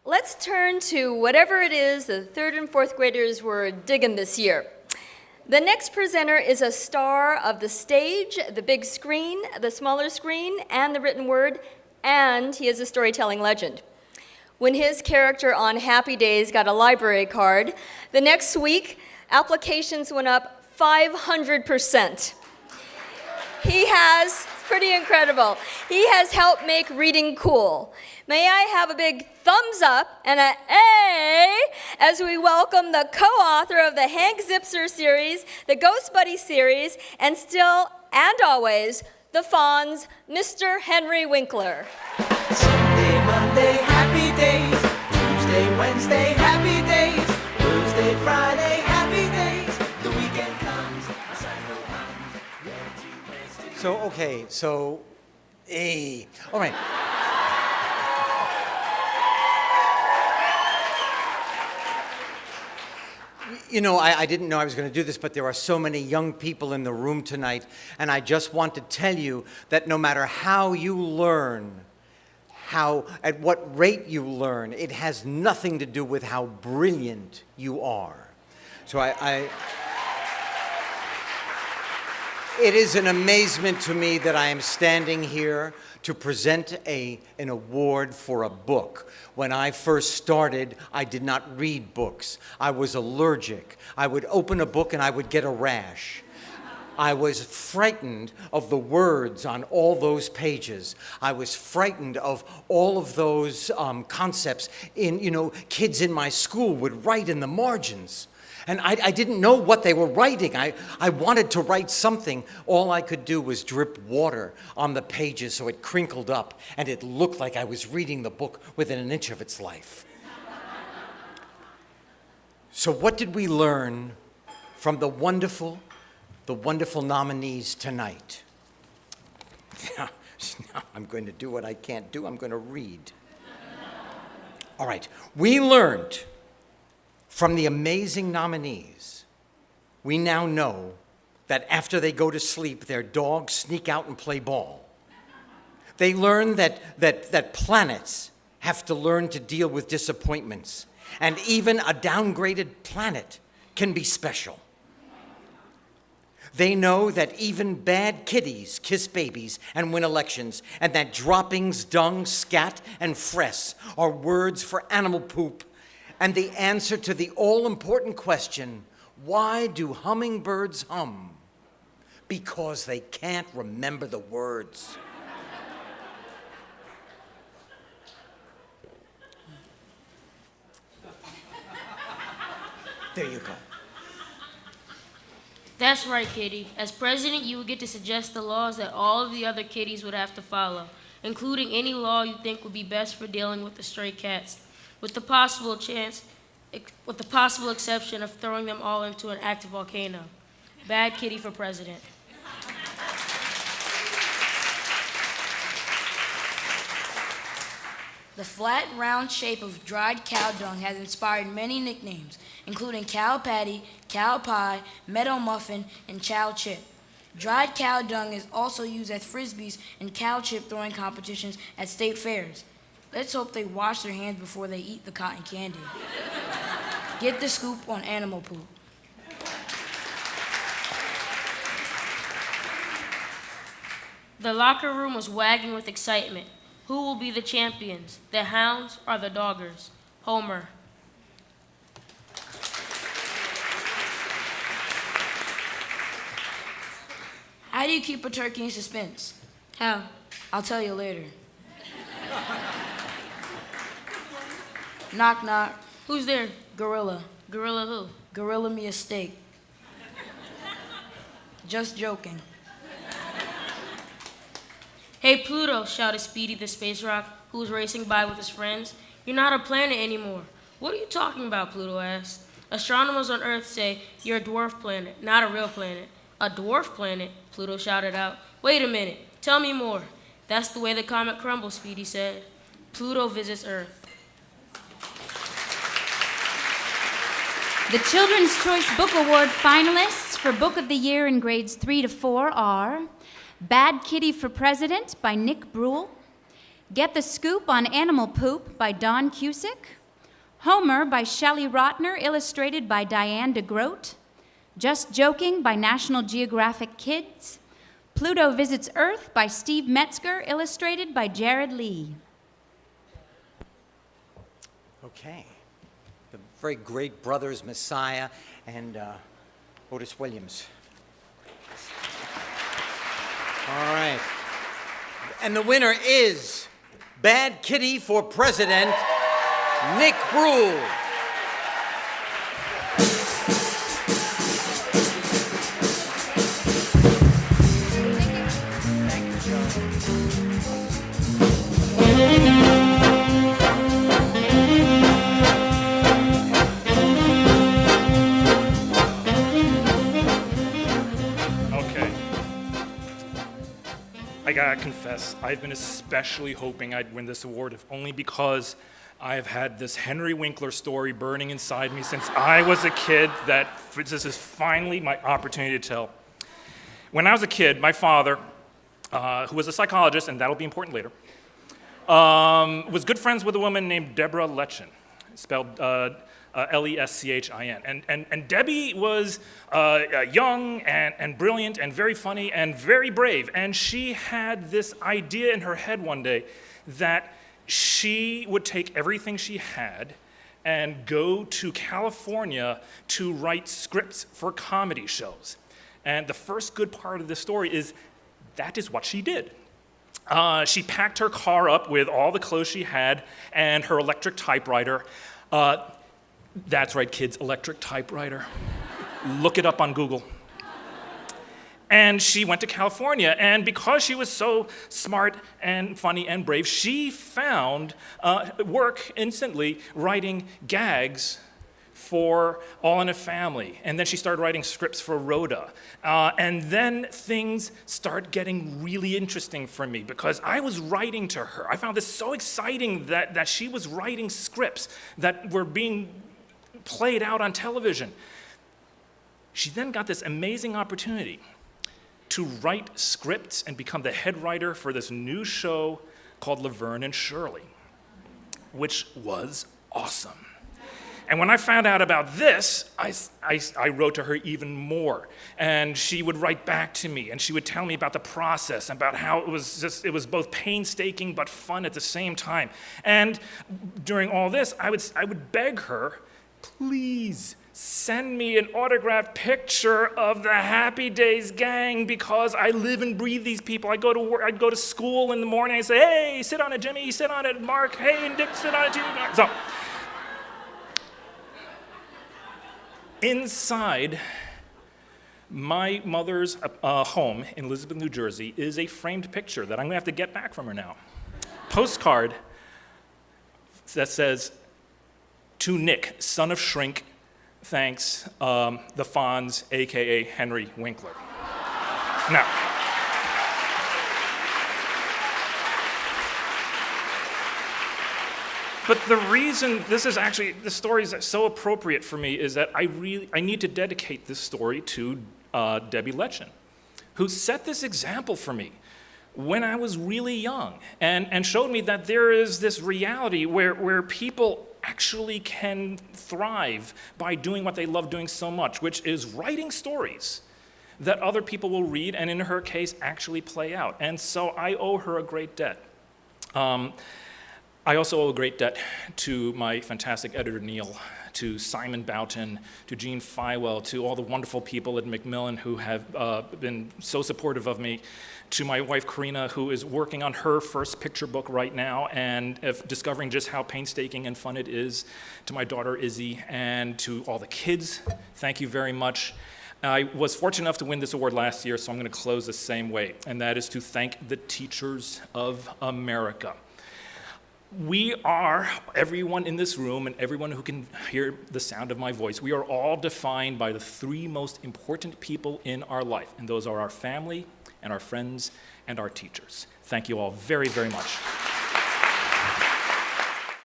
let's turn to whatever it is the third and fourth graders were digging this year. The next presenter is a star of the stage, the big screen, the smaller screen, and the written word, and he is a storytelling legend. When his character on Happy Days got a library card, the next week, applications went up 500%. Pretty incredible. He has helped make reading cool. May I have a big thumbs up and an A as we welcome the co-author of the Hank Zipser series, the Ghost Buddy series, and still and always, the Fonz, Mr. Henry Winkler. Sunday, Monday, happy days. Tuesday, Wednesday, happy days. Thursday, Friday, happy days. The weekend comes, a cycle comes. All right. You know, I didn't know I was going to do this, but there are so many young people in the room tonight, and I just want to tell you that no matter how you learn, at what rate you learn, it has nothing to do with how brilliant you are. So it is an amazement to me that I am standing here to present an award for a book. When I first started, I did not read books. I was allergic. I would open a book and I would get a rash. I was frightened of the words on all those pages. I was frightened of all of those concepts kids in my school would write in the margins. And I didn't know what they were writing. I wanted to write something. All I could do was drip water on the pages so it crinkled up and it looked like I was reading the book within an inch of its life. So what did we learn from the wonderful nominees tonight? Now I'm going to do what I can't do. I'm going to read. All right. We learned from the amazing nominees, we now know that after they go to sleep, their dogs sneak out and play ball. They learn that planets have to learn to deal with disappointments, and even a downgraded planet can be special. They know that even bad kitties kiss babies and win elections, and that droppings, dung, scat, and fress are words for animal poop, and the answer to the all-important question, why do hummingbirds hum? Because they can't remember the words. There you go. That's right, Kitty. As president, you would get to suggest the laws that all of the other kitties would have to follow, including any law you think would be best for dealing with the stray cats, with the possible exception of throwing them all into an active volcano. Bad kitty for president. The flat, round shape of dried cow dung has inspired many nicknames, including Cow Patty, Cow Pie, Meadow Muffin, and Chow Chip. Dried cow dung is also used as frisbees in cow chip throwing competitions at state fairs. Let's hope they wash their hands before they eat the cotton candy. Get the scoop on animal poop. The locker room was wagging with excitement. Who will be the champions, the hounds or the doggers? Homer. How do you keep a turkey in suspense? How? I'll tell you later. Knock, knock. Who's there? Gorilla. Gorilla who? Gorilla me a steak. Just joking. Hey, Pluto, shouted Speedy the space rock, who was racing by with his friends. You're not a planet anymore. What are you talking about, Pluto asked. Astronomers on Earth say you're a dwarf planet, not a real planet. A dwarf planet? Pluto shouted out. Wait a minute. Tell me more. That's the way the comet crumbles, Speedy said. Pluto visits Earth. The Children's Choice Book Award finalists for Book of the Year in grades 3 to 4 are Bad Kitty for President by Nick Bruel, Get the Scoop on Animal Poop by Don Cusick. Homer by Shelley Rotner, illustrated by Diane DeGroat. Just Joking by National Geographic Kids. Pluto Visits Earth by Steve Metzger, illustrated by Jared Lee. Okay. The very great brothers, Messiah and Otis Williams. All right. And the winner is Bad Kitty for President, Nick Bruel. I gotta confess, I've been especially hoping I'd win this award, if only because I've had this Henry Winkler story burning inside me since I was a kid that this is finally my opportunity to tell. When I was a kid, my father, who was a psychologist, and that'll be important later, was good friends with a woman named Deborah Letchin, spelled Leschin. And Debbie was young and brilliant and very funny and very brave. And she had this idea in her head one day that she would take everything she had and go to California to write scripts for comedy shows. And the first good part of the story is that is what she did. She packed her car up with all the clothes she had and her electric typewriter. That's right, kids, electric typewriter. Look it up on Google. And she went to California, and because she was so smart and funny and brave, she found work instantly writing gags for All in a Family. And then she started writing scripts for Rhoda. And then things start getting really interesting for me because I was writing to her. I found this so exciting that she was writing scripts that were being played out on television. She then got this amazing opportunity to write scripts and become the head writer for this new show called Laverne and Shirley, which was awesome. And when I found out about this, I wrote to her even more. And she would write back to me, and she would tell me about the process, about how it was both painstaking but fun at the same time. And during all this, I would beg her, please send me an autographed picture of the Happy Days gang because I live and breathe these people. I'd go to school in the morning and say, hey, sit on it, Jimmy, sit on it, Mark, hey, and Dick, sit on it too. So, inside my mother's home in Elizabeth, New Jersey is a framed picture that I'm gonna have to get back from her now. Postcard that says, to Nick, son of Shrink, thanks, the Fonz, AKA Henry Winkler. Now, but the reason this story is so appropriate for me is that I need to dedicate this story to Debbie Letchin, who set this example for me when I was really young and showed me that there is this reality where people actually can thrive by doing what they love doing so much, which is writing stories that other people will read and in her case actually play out. And so I owe her a great debt. I also owe a great debt to my fantastic editor, Neil, to Simon Boughton, to Gene Feiwell, to all the wonderful people at Macmillan who have been so supportive of me, to my wife, Karina, who is working on her first picture book right now and discovering just how painstaking and fun it is, to my daughter, Izzy, and to all the kids, thank you very much. I was fortunate enough to win this award last year, so I'm going to close the same way, and that is to thank the teachers of America. We are, everyone in this room and everyone who can hear the sound of my voice, we are all defined by the three most important people in our life, and those are our family and our friends and our teachers. Thank you all very, very much.